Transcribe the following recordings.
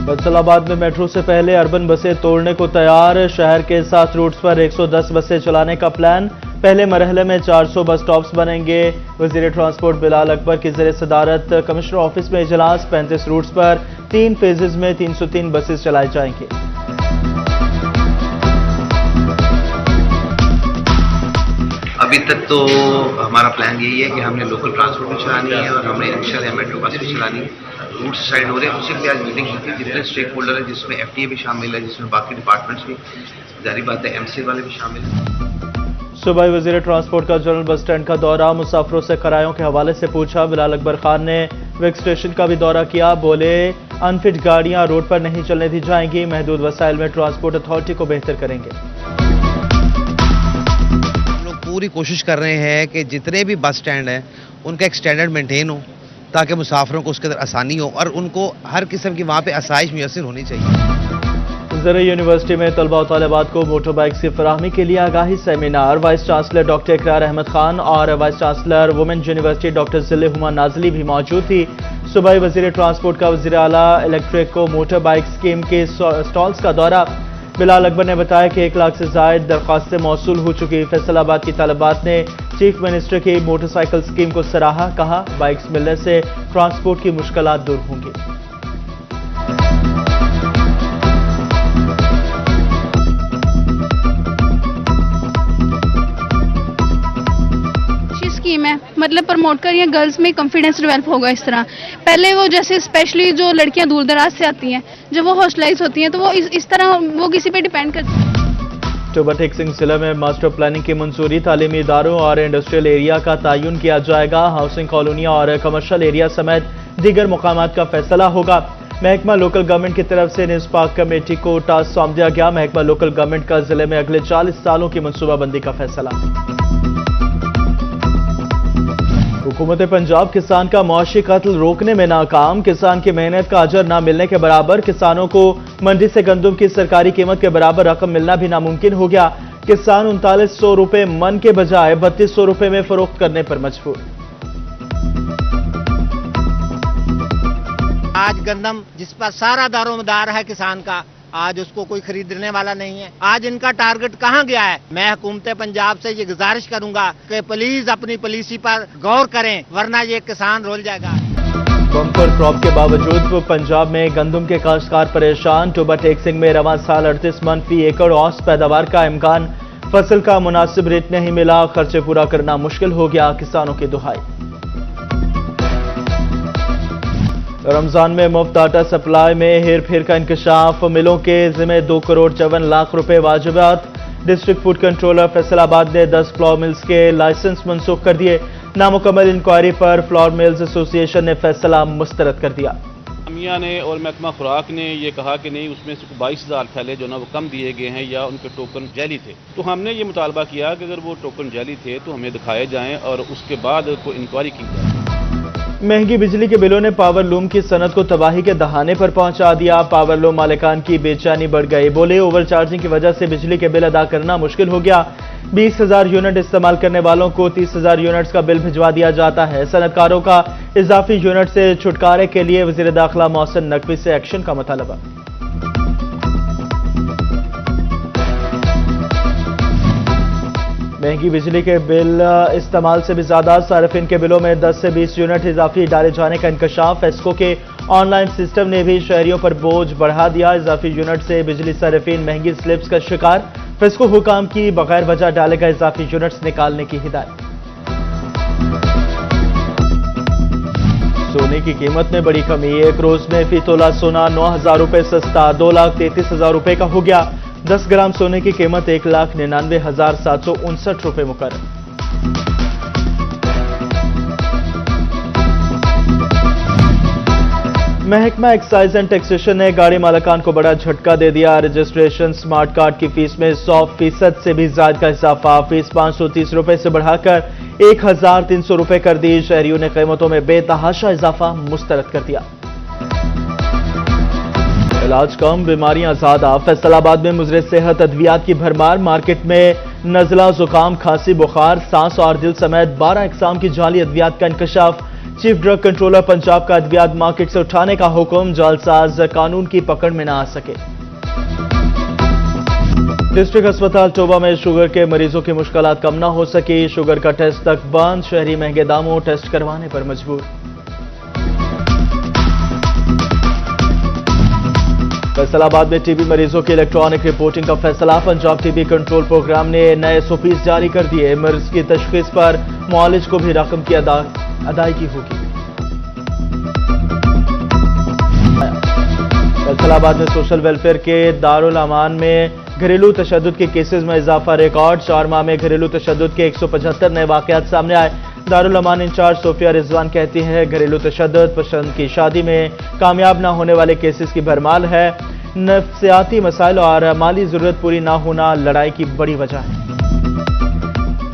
फैसलाबाद में मेट्रो से पहले अर्बन बसें तोड़ने को तैयार। शहर के 7 रूट्स पर 110 बसें चलाने का प्लान। पहले मरहले में 400 बस स्टॉप्स बनेंगे। वजीर ट्रांसपोर्ट बिलाल अकबर की ज़ेर सदारत कमिश्नर ऑफिस में इजलास। 35 रूट्स पर 3 फेजेज में 303 बसेस चलाई जाएंगी। अभी तक तो हमारा प्लान यही है कि हमने लोकल ट्रांसपोर्ट भी चलानी है और हमने रिक्शा या मेट्रो बस भी चलानी है। रूट्स डिसाइड हो रहे हैं, उससे भी आज मीटिंग होती है। जितने स्टेक होल्डर है, जिसमें एफटीए भी शामिल है, जिसमें बाकी डिपार्टमेंट्स भी, जारी बात है एमसी वाले भी शामिल हैं। सूबाई वजीर ट्रांसपोर्ट का जनरल बस स्टैंड का दौरा। मुसाफिरों से किरायों के हवाले से पूछा। बिलाल अकबर खान ने विक स्टेशन का भी दौरा किया। बोले अनफिट गाड़ियां रोड पर नहीं चलने दी जाएंगी। महदूद वसाइल में ट्रांसपोर्ट अथॉरिटी को बेहतर करेंगे। पूरी कोशिश कर रहे हैं कि जितने भी बस स्टैंड हैं उनका एक स्टैंडर्ड मेंटेन हो ताकि मुसाफिरों को उसके अंदर आसानी हो और उनको हर किस्म की वहाँ पे आसाइश मुयस्सर होनी चाहिए। ज़रा यूनिवर्सिटी में तलबा और तालिबात को मोटर बाइक्स की फराहमी के लिए आगाही seminar. Vice chancellor doctor Iqrar Ahmad Khan और vice chancellor women's university doctor Zille Huma Nazli भी मौजूद थी। सूबाई वजीर ट्रांसपोर्ट का वजीर आला इलेक्ट्रिक को मोटर बाइक स्कीम के स्टॉल्स का दौरा। बिलाल अकबर ने बताया कि 1 लाख से जायद दरख्वास्तें मौसूल हो चुकी। फैसलाबाद की तालिबात ने चीफ मिनिस्टर की मोटरसाइकिल स्कीम को सराहा। कहा बाइक्स मिलने से ट्रांसपोर्ट की मुश्किलात दूर होंगी। स्कीम है, मतलब प्रमोट कर गर्ल्स में कॉन्फिडेंस डेवलप होगा। इस तरह पहले वो जैसे स्पेशली जो लड़कियां दूर दराज से आती हैं, जब वो हॉस्टलाइज होती हैं तो वो इस तरह वो किसी पे डिपेंड करती हैं। टोबा टेक सिंह जिले में मास्टर प्लानिंग की मंजूरी। तालीमी इदारों और इंडस्ट्रियल एरिया का तयन किया जाएगा। हाउसिंग कॉलोनियां और कमर्शियल एरिया समेत दीगर मकामात का फैसला होगा। महकमा लोकल गवर्नमेंट की तरफ से निस्पाक कमेटी को टास्क सौंप दिया गया। महकमा लोकल गवर्नमेंट का जिले में अगले 40 सालों की मनसूबाबंदी का फैसला। हुकूमत पंजाब किसान का मुआशी कत्ल रोकने में नाकाम। किसान की मेहनत का अजर न मिलने के बराबर। किसानों को मंडी से गंदम की सरकारी कीमत के बराबर रकम मिलना भी नामुमकिन हो गया। किसान 3900 रुपए मन के बजाय 3200 रुपए में फरोख्त करने पर मजबूर। आज गंदम जिस पर सारा दारोमदार है किसान का, आज उसको कोई खरीदने वाला नहीं है। आज इनका टारगेट कहां गया है? मैं हुकूमत पंजाब से ये गुजारिश करूंगा कि प्लीज अपनी पॉलिसी पर गौर करें, वरना ये किसान रोल जाएगा। बम्पर क्रॉप के बावजूद पंजाब में गंदम के काश्तकार परेशान। टोबा टेक सिंह में रवां साल 38 मन फी एकड़ औसत पैदावार का इम्कान। फसल का मुनासिब रेट नहीं मिला। खर्चे पूरा करना मुश्किल हो गया। किसानों की दुहाई। रमजान में मुफ्त आटा सप्लाई में हेर फेर का इंकशाफ। मिलों के जिम्मे 2 करोड़ 54 लाख रुपए वाजिबात। डिस्ट्रिक्ट फूड कंट्रोलर फैसलाबाद ने 10 फ्लोर मिल्स के लाइसेंस मनसूख कर दिए। नामुकम्मल इंक्वायरी पर फ्लोर मिल्स एसोसिएशन ने फैसला मुस्तरद कर दिया। मियाँ ने और महकमा खुराक ने ये कहा कि नहीं, उसमें से 22,000 थैले जो ना वो कम दिए गए हैं या उनके टोकन जाली थे। तो हमने ये मुतालबा किया कि अगर वो टोकन जाली थे तो हमें दिखाए जाएं और उसके बाद कोई इंक्वायरी की जाए। महंगी बिजली के बिलों ने पावर लूम की सनत को तबाही के दहाने पर पहुंचा दिया। पावर लूम मालिकान की बेचैनी बढ़ गई। बोले ओवर चार्जिंग की वजह से बिजली के बिल अदा करना मुश्किल हो गया। 20,000 यूनिट इस्तेमाल करने वालों को 30,000 यूनिट्स का बिल भिजवा दिया जाता है। सनतकारों का इजाफी यूनिट से छुटकारे के लिए वजीर दाखिला मोहसिन नकवी से एक्शन का मुतालबा। महंगी बिजली के बिल इस्तेमाल से भी ज्यादा। सार्फिन के बिलों में 10 से 20 यूनिट इजाफी डाले जाने का इंकशाफ। एस्को के ऑनलाइन सिस्टम ने भी शहरियों पर बोझ बढ़ा दिया। इजाफी यूनिट से बिजली सार्फिन महंगी स्लिप्स का शिकार। फेस्को हुकाम की बगैर वजह डाले गए इजाफी यूनिट्स निकालने की हिदायत। सोने की कीमत में बड़ी कमी। एक रोज में फी तोला सोना 9,000 रुपए सस्ता 2,33,000 रुपए का हो गया। 10 ग्राम सोने की कीमत 1,99,759 रुपए मुकर्रर। महकमा एक्साइज एंड टैक्सेशन ने गाड़ी मालिकान को बड़ा झटका दे दिया। रजिस्ट्रेशन स्मार्ट कार्ड की फीस में 100% से भी ज्यादा का इजाफा। फीस 530 रुपए से बढ़ाकर 1,300 रुपए कर दी। शहरियों ने कीमतों में बेतहाशा इजाफा मुस्तरद कर दिया। इलाज कम बीमारियां ज्यादा। फैसलाबाद में मुजरे सेहत अद्वियात की भरमार। मार्केट में नजला, जुकाम, खांसी, बुखार, सांस और दिल समेत 12 अक़साम की जाली अद्वियात का इंकशाफ। चीफ ड्रग कंट्रोलर पंजाब का अद्वियात मार्केट से उठाने का हुक्म, जालसाज कानून की पकड़ में न आ सके। डिस्ट्रिक्ट अस्पताल टोबा में शुगर के मरीजों की मुश्किलात कम न हो सकी, शुगर का टेस्ट तक बंद, शहरी महंगे दामों टेस्ट करवाने पर मजबूर। फैसलाबाद में टीबी मरीजों की इलेक्ट्रॉनिक रिपोर्टिंग का फैसला, पंजाब टीबी कंट्रोल प्रोग्राम ने नए SOPs जारी कर दिए, मरीज की तशखीस पर मुआलिज को भी रकम की अदायगी होगी। फैसलाबाद में सोशल वेलफेयर के दारुल अमान में घरेलू तशद्दुद के केसेस में इजाफा रिकॉर्ड, 4 माह में घरेलू तशद्दुद के 175 नए वाकयात सामने आए। दारुल अमान इंचार्ज सोफिया रिजवान कहती हैं, घरेलू तशद्दुद, पसंद की शादी में कामयाब न होने वाले केसेस की भरमार है, नफ्सियाती मसाइल और माली जरूरत पूरी न होना लड़ाई की बड़ी वजह है।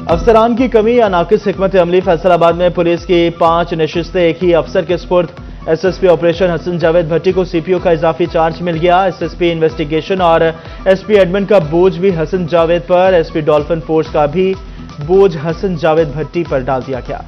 अफसरान की कमी या नाकिस हिकमत अमली, फैसलाबाद में पुलिस की 5 नशिस्तें एक ही अफसर के स्पुर्द, SSP ऑपरेशन हसन जावेद भट्टी को CPO का इजाफी चार्ज मिल गया, SSP इन्वेस्टिगेशन और SP एडमिन का बोझ भी हसन जावेद पर, SP डॉल्फिन फोर्स का भी बोझ हसन जावेद भट्टी पर डाल दिया गया।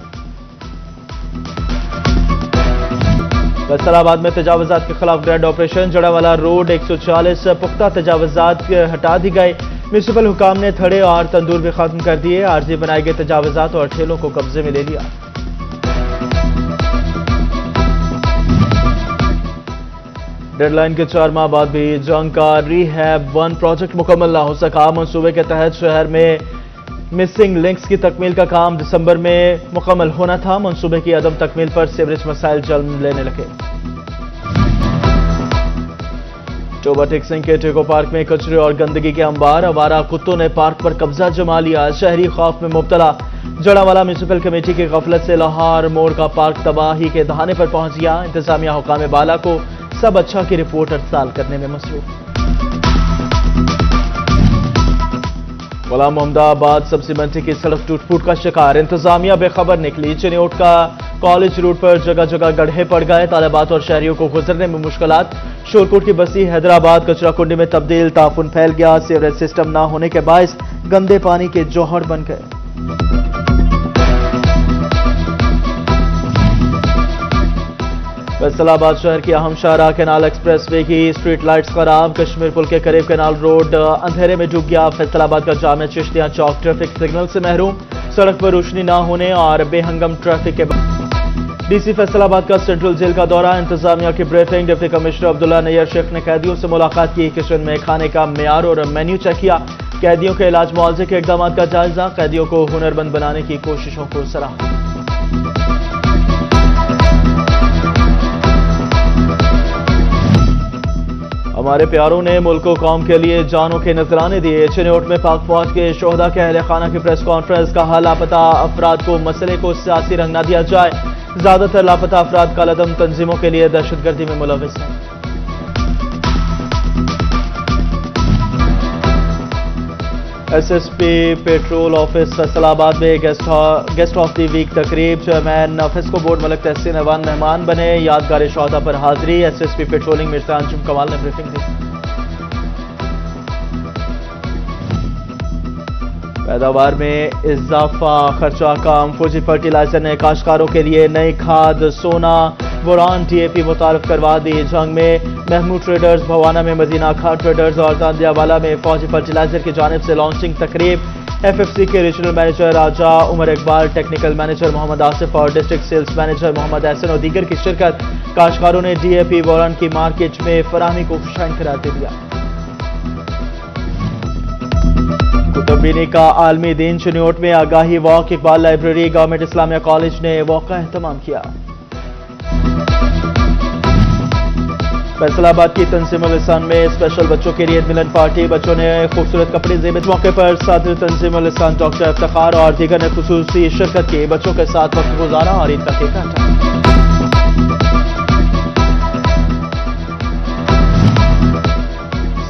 फैसलाबाद में तजावजात के खिलाफ ग्रैंड ऑपरेशन, जड़ावाला रोड 140 पुख्ता तजावजात हटा दी गए, म्यूनिसिपल हुकाम ने थड़े और तंदूर भी खत्म कर दिए, आरजी बनाए गए तजावजात और ठेलों को कब्जे में ले लिया। डेडलाइन के 4 माह बाद भी जंग का रिहैब 1 प्रोजेक्ट मुकम्मल ना हो सका, मंसूबे के तहत शहर में मिसिंग लिंक्स की तकमील का काम दिसंबर में मुकम्मल होना था, मंसूबे की अदम तकमील पर सीवरेज मसाइल जन्म लेने लगे। टोबा टेक सिंह के टेको पार्क में कचरे और गंदगी के अंबार, अवारा कुत्तों ने पार्क पर कब्जा जमा लिया, शहरी खौफ में मुब्तला, जड़ावाला म्यूनिसिपल कमेटी की गफलत से लाहौर मोड़ का पार्क तबाही के दहाने पर पहुंच गया, इंतजामिया हुकाम बाला को सब अच्छा की रिपोर्ट अरसाल करने में मसरूफ। गुलाम मोहम्मदाबाद सब्जी मंडी की सड़क टूट-फूट का शिकार, इंतजामिया बेखबर निकली, चिन्योट का कॉलेज रूट पर जगह जगह गड्ढे पड़ गए, तालिबात और शहरियों को गुजरने में मुश्किलात, शोरकोट की बस्ती हैदराबाद कचरा कुंडी में तब्दील, ताफुन फैल गया, सीवरेज सिस्टम ना होने के बायस गंदे पानी के जौहर बन गए। फैसलाबाद शहर की अहम शाहराह कैनाल एक्सप्रेसवे की स्ट्रीट लाइट्स खराब, कश्मीर पुल के करीब कैनाल रोड अंधेरे में डूब गया, फैसलाबाद का जामे चिश्तियां चौक ट्रैफिक सिग्नल से महरूम, सड़क पर रोशनी ना होने और बेहंगम ट्रैफिक के DC फैसलाबाद का सेंट्रल जेल का दौरा, इंतजामिया की briefing, deputy commissioner Abdullah Nayyar Sheikh ने कैदियों से मुलाकात की, किचन में खाने का मेयार और मेन्यू चेक किया, कैदियों के इलाज मुआवजे के इकदाम का जायजा, कैदियों को हुनरमंद बनाने की कोशिशों को सराहा। हमारे प्यारों ने मुल्क कौम के लिए जानों के नजराने दिए, चिन्योट में पाक फौज के शोहदा के अहले खाना की प्रेस कॉन्फ्रेंस, कहा लापता अफराद को मसले को सियासी रंग न दिया जाए, ज्यादातर लापता अफराद कालादम तंजीमों के लिए दहशतगर्दी में मुलविस हैं। SSP पेट्रोल ऑफिस फैसलाबाद में गेस्ट ऑफ द वीक तकरीब, चेयरमैन फिस्को बोर्ड मलिक तहसीन अवान मेहमान बने, यादगार शोहदा पर हाजिरी, SSP पेट्रोलिंग मिर्जा अंजुम कमाल ने ब्रीफिंग दी। पैदावार में इजाफा, खर्चा कम, फौजी फर्टिलाइजर ने काश्तकारों के लिए नई खाद सोना बोरान DAP मुतारफ करवा दी, जंग में महमूद ट्रेडर्स, भवाना में मदीना खान ट्रेडर्स और तांदियावाला में फौजी फर्टिलाइजर की जानिब से लॉन्चिंग तकरीब, FFC के regional manager Raja Umar Iqbal, technical manager Mohammad Asif और district sales manager Mohammad Ehsan और दीगर की शिरकत, काश्तकारों ने DAP बोरान की मार्केट में फराहमी को खुशहाल करार दे दिया। कुतुबीनी का आलमी दिन, चिन्योट में आगाही walk, Iqbal library, government Islamia college ने वॉक का एहतमाम किया। फैसलाबाद की तंजीमुल-ए-इहसान में स्पेशल बच्चों के लिए मिलन पार्टी, बच्चों ने खूबसूरत कपड़े जेब, इस मौके पर सदर तंजीमुल-ए-इहसान डॉक्टर इफ्तिखार और दीगर ने खुसूसी शिरकत की, बच्चों के साथ वक्त गुजारा और ईद का केक काटा।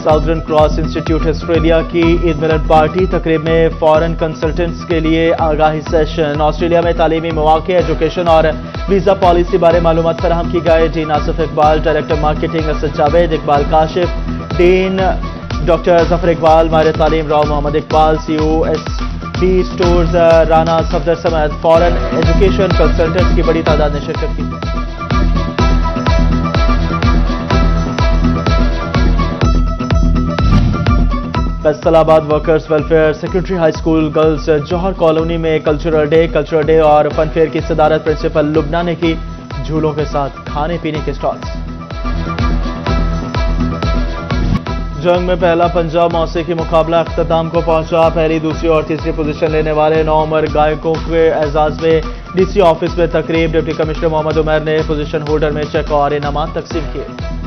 साउदर्न क्रॉस इंस्टीट्यूट ऑस्ट्रेलिया की ईद मिलन पार्टी, तकरीब में फॉरेन कंसल्टेंट्स के लिए आगाही सेशन, ऑस्ट्रेलिया में तालीमी मौके, एजुकेशन और वीजा पॉलिसी बारे मालूमात फराहम की गए, dean Asif Iqbal, director marketing Asad Javed, Iqbal Kashif, dean doctor Zafar Iqbal, माहिर तालीम Rao Mohammad Iqbal, CO T stores, Rana Safdar समेत फॉरेन एजुकेशन कंसल्टेंट्स की बड़ी तादाद ने शिरकत की। Faisalabad workers welfare secondary high school girls Johar colony में कल्चरल डे और फन फेयर की सदारत प्रिंसिपल लुबना ने की। झूलों के साथ खाने पीने के स्टॉल्स। जंग में पहला पंजाब मौसीकी मुकाबला अख्ताम को पहुंचा। पहली, दूसरी और तीसरी पोजीशन लेने वाले 9 उम्र गायकों के एजाज में डीसी ऑफिस में तकरीब। डिप्टी कमिश्नर मोहम्मद उमर ने पोजीशन होल्डर में चेक और इनामात तकसीम किए।